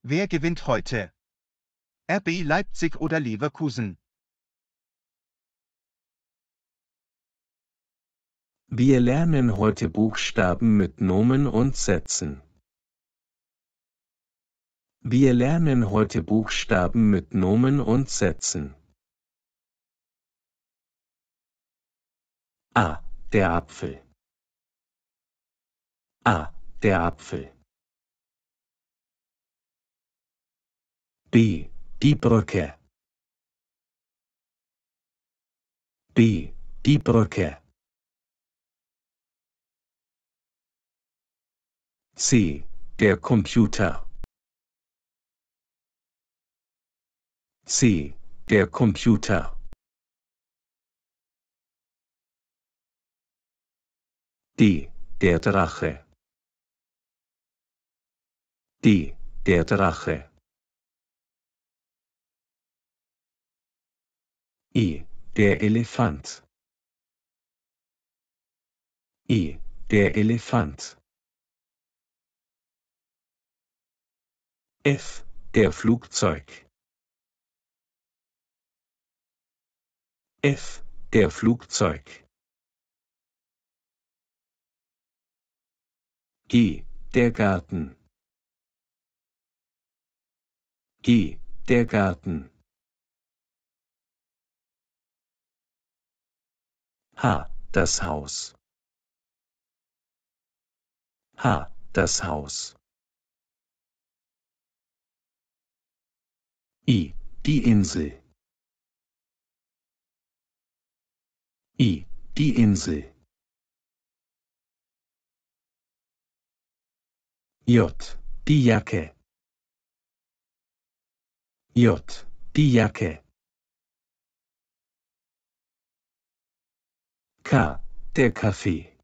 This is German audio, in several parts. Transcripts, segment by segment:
Wer gewinnt heute? RB Leipzig oder Leverkusen? Wir lernen heute Buchstaben mit Nomen und Sätzen. Wir lernen heute Buchstaben mit Nomen und Sätzen. A. Der Apfel. A. Der Apfel. B. Die Brücke. B. Die Brücke. C. Der Computer. C. Der Computer. D. Der Drache. D. Der Drache. E. Der Elefant. E. Der Elefant. F. Der Flugzeug. F. Der Flugzeug. G. Der Garten. G. Der Garten. H. Das Haus. H. Das Haus. I. Die Insel. I. Die Insel. J. Die Jacke. J. Die Jacke. K. Der Kaffee.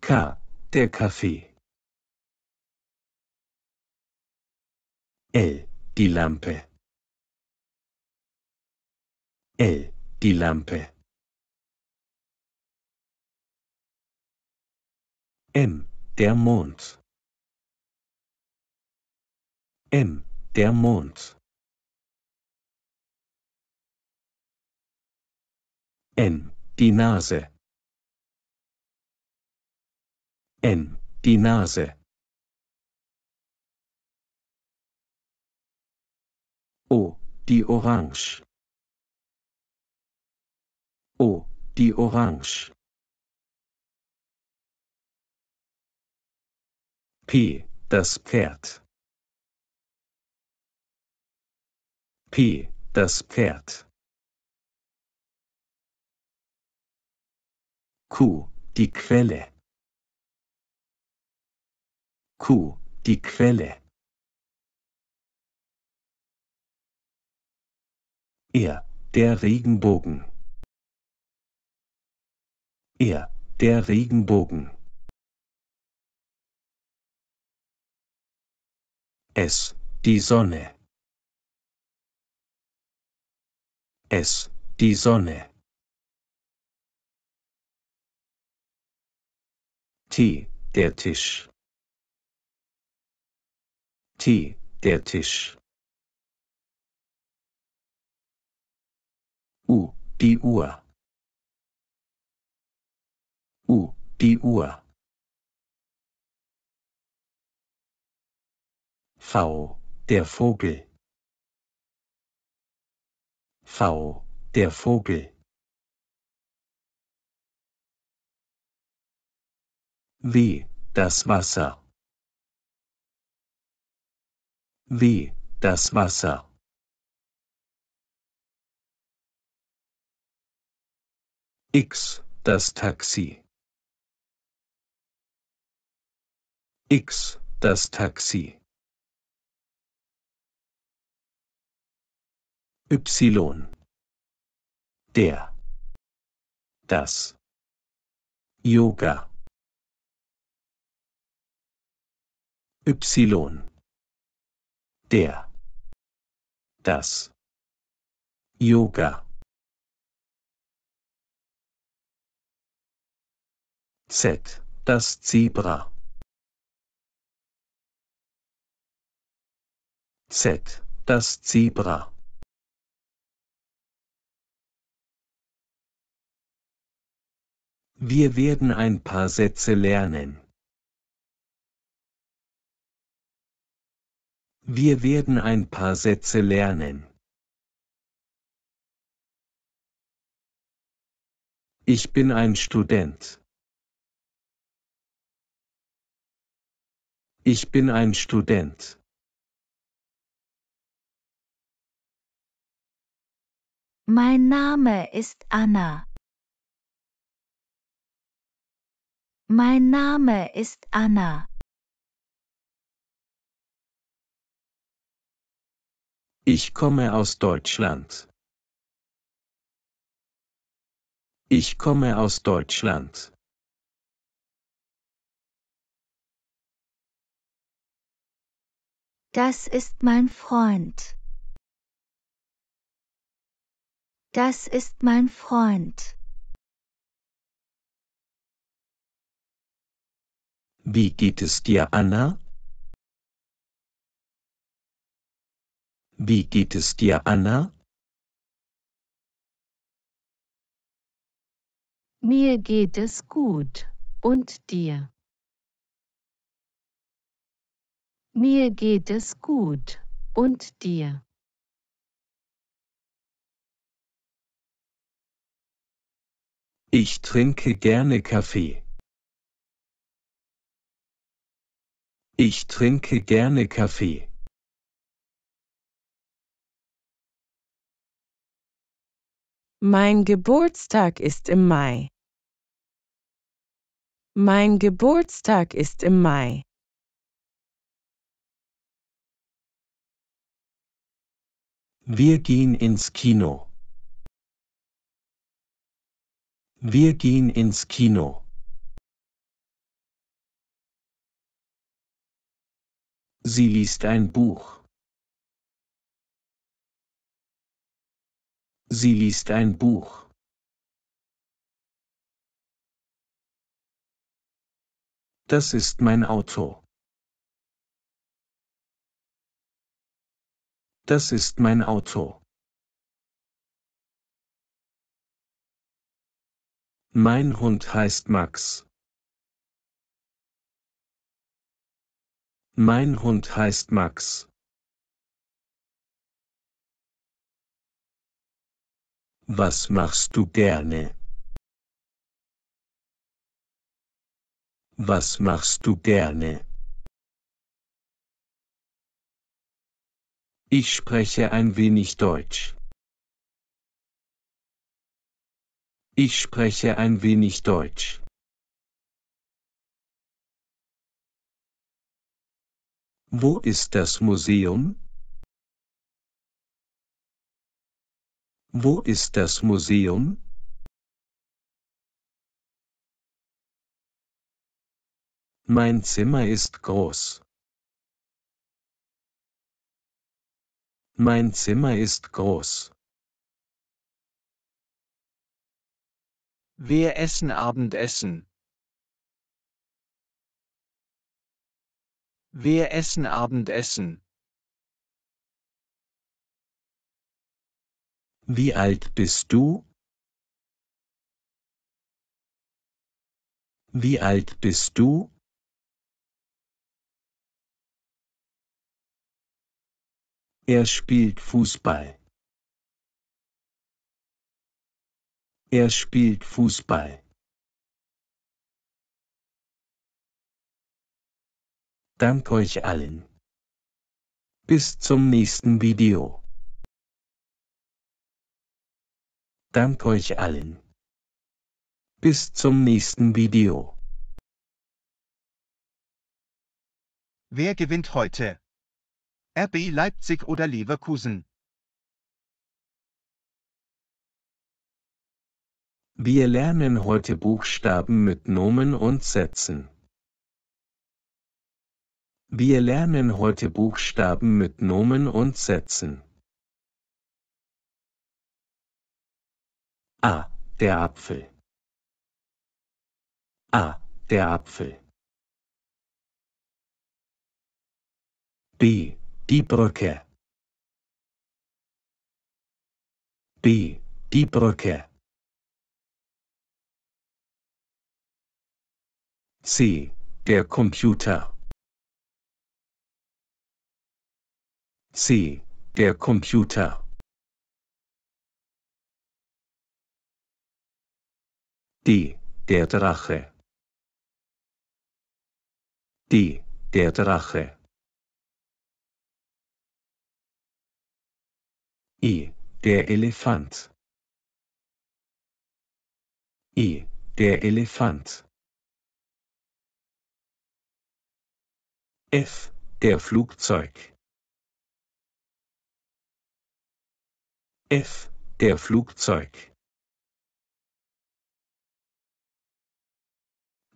K. Der Kaffee. L. Die Lampe. L. Die Lampe. M. Der Mond. M. Der Mond. N. Die Nase. N. Die Nase. O. Die Orange. O. Die Orange. P. Das Pferd. P. Das Pferd. Q. Die Quelle. Q. Die Quelle. R. Der Regenbogen. R. Der Regenbogen. S. Die Sonne. S. Die Sonne. T. Der Tisch. T. Der Tisch. U. Die Uhr. U. Die Uhr. V. Der Vogel. V. Der Vogel. W. Das Wasser. W. Das Wasser. X. Das Taxi. X. Das Taxi. Y. Der. Das. Yoga. Y. Der. Das. Yoga. Z. Das Zebra. Z. Das Zebra. Wir werden ein paar Sätze lernen. Wir werden ein paar Sätze lernen. Ich bin ein Student. Ich bin ein Student. Mein Name ist Anna. Mein Name ist Anna. Ich komme aus Deutschland. Ich komme aus Deutschland. Das ist mein Freund. Das ist mein Freund. Wie geht es dir, Anna? Wie geht es dir, Anna? Mir geht es gut. Und dir? Mir geht es gut. Und dir? Ich trinke gerne Kaffee. Ich trinke gerne Kaffee. Mein Geburtstag ist im Mai. Mein Geburtstag ist im Mai. Wir gehen ins Kino. Wir gehen ins Kino. Sie liest ein Buch. Sie liest ein Buch. Das ist mein Auto. Das ist mein Auto. Mein Hund heißt Max. Mein Hund heißt Max. Was machst du gerne? Was machst du gerne? Ich spreche ein wenig Deutsch. Ich spreche ein wenig Deutsch. Wo ist das Museum? Wo ist das Museum? Mein Zimmer ist groß. Mein Zimmer ist groß. Wir essen Abendessen. Wir essen Abendessen. Wie alt bist du? Wie alt bist du? Er spielt Fußball. Er spielt Fußball. Dank euch allen. Bis zum nächsten Video. Dank euch allen. Bis zum nächsten Video. Wer gewinnt heute? RB Leipzig oder Leverkusen? Wir lernen heute Buchstaben mit Nomen und Sätzen. Wir lernen heute Buchstaben mit Nomen und Sätzen. A. Der Apfel. A. Der Apfel. B. Die Brücke. B. Die Brücke. C. Der Computer. C. Der Computer. D. Der Drache. D. Der Drache. E. Der Elefant. E. Der Elefant. F. Der Flugzeug. F. Der Flugzeug.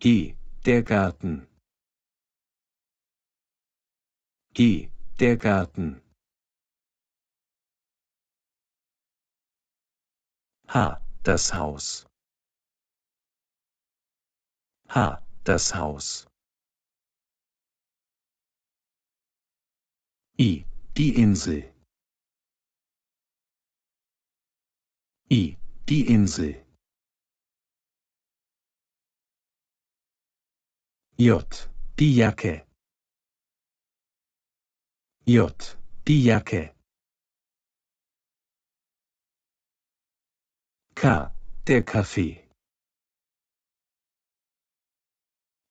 G. Der Garten. G. Der Garten. H. Das Haus. H. Das Haus. I. Die Insel. I. Die Insel. J. Die Jacke. J. Die Jacke. K. Der Kaffee.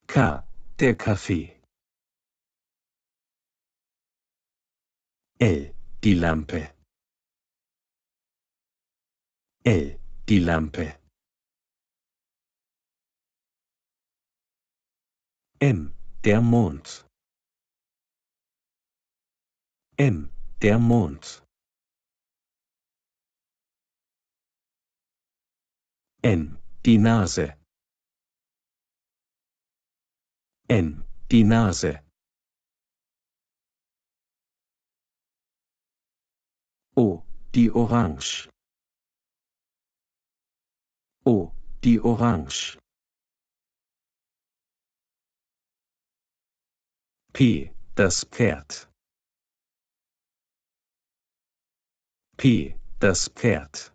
K. Der Kaffee. L. Die Lampe. L. Die Lampe. M. Der Mond. M. Der Mond. N. Die Nase. N. Die Nase. O. Die Orange. O. Die Orange. P. Das Pferd. P. Das Pferd.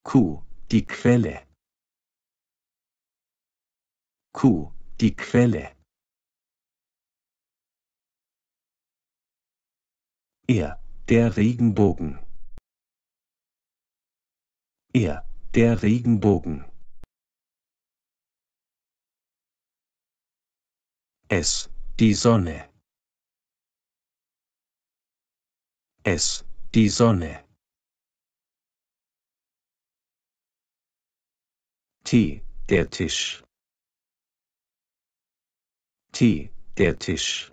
Q. Die Quelle. Q. Die Quelle. R. Der Regenbogen. R. Der Regenbogen. S. Die Sonne. S. Die Sonne. T. Der Tisch. T. Der Tisch.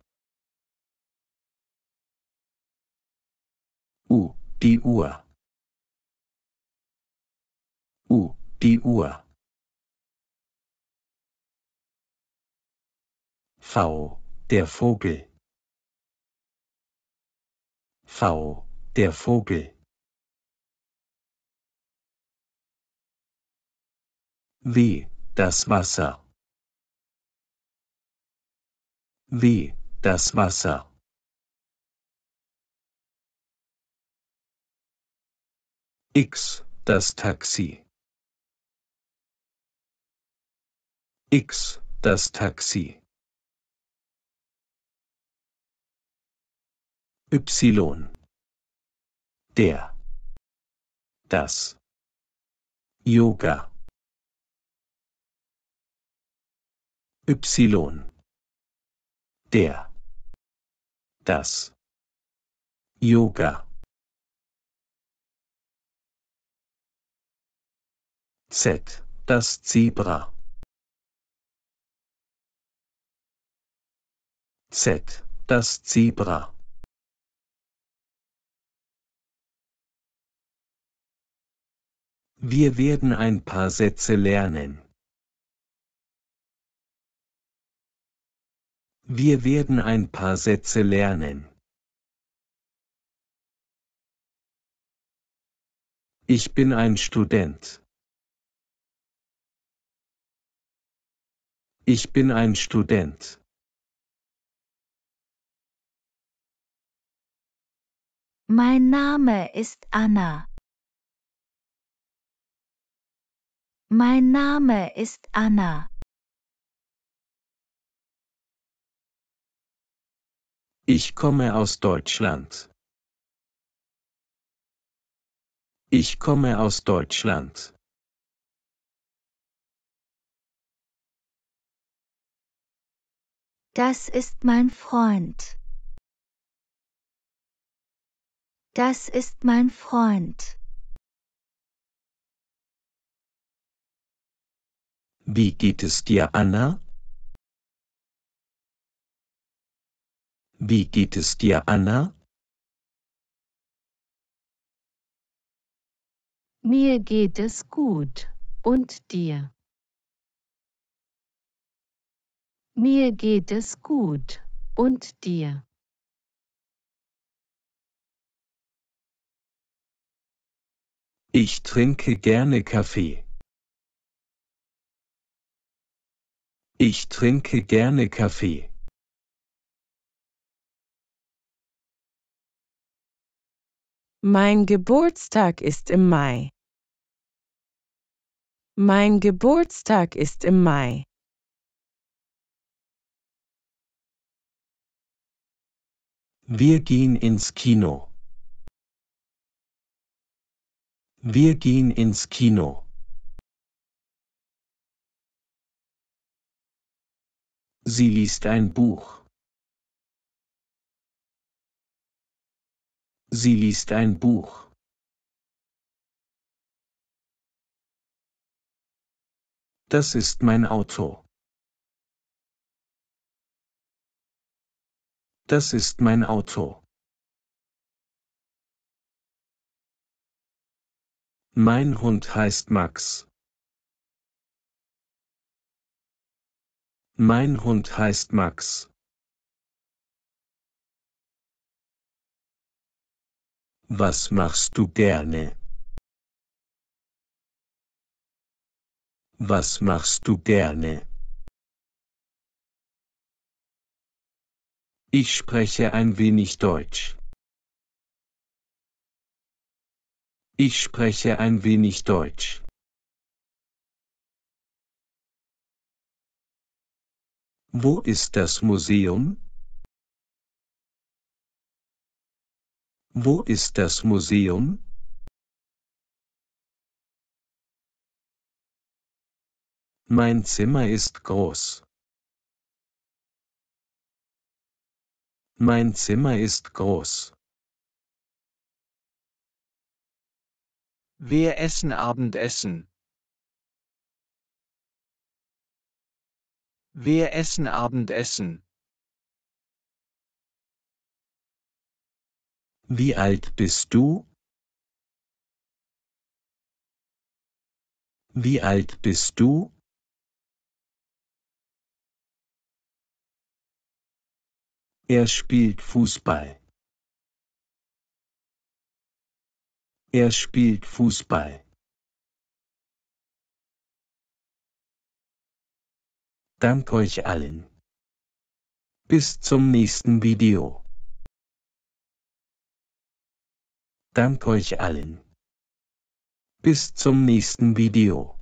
U. Die Uhr. U. Die Uhr. V. Der Vogel. V. Der Vogel. W. Das Wasser. W. Das Wasser. X. Das Taxi. X. Das Taxi. Y. Der. Das. Yoga. Y. Der. Das. Yoga. Z. Das Zebra. Z. Das Zebra. Wir werden ein paar Sätze lernen. Wir werden ein paar Sätze lernen. Ich bin ein Student. Ich bin ein Student. Mein Name ist Anna. Mein Name ist Anna. Ich komme aus Deutschland. Ich komme aus Deutschland. Das ist mein Freund. Das ist mein Freund. Wie geht es dir, Anna? Wie geht es dir, Anna? Mir geht es gut. Und dir? Mir geht es gut. Und dir? Ich trinke gerne Kaffee. Ich trinke gerne Kaffee. Mein Geburtstag ist im Mai. Mein Geburtstag ist im Mai. Wir gehen ins Kino. Wir gehen ins Kino. Sie liest ein Buch. Sie liest ein Buch. Das ist mein Auto. Das ist mein Auto. Mein Hund heißt Max. Mein Hund heißt Max. Was machst du gerne? Was machst du gerne? Ich spreche ein wenig Deutsch. Ich spreche ein wenig Deutsch. Wo ist das Museum? Wo ist das Museum? Mein Zimmer ist groß. Mein Zimmer ist groß. Wir essen Abendessen. Wir essen Abendessen. Wie alt bist du? Wie alt bist du? Er spielt Fußball. Er spielt Fußball. Dank euch allen. Bis zum nächsten Video. Dank euch allen. Bis zum nächsten Video.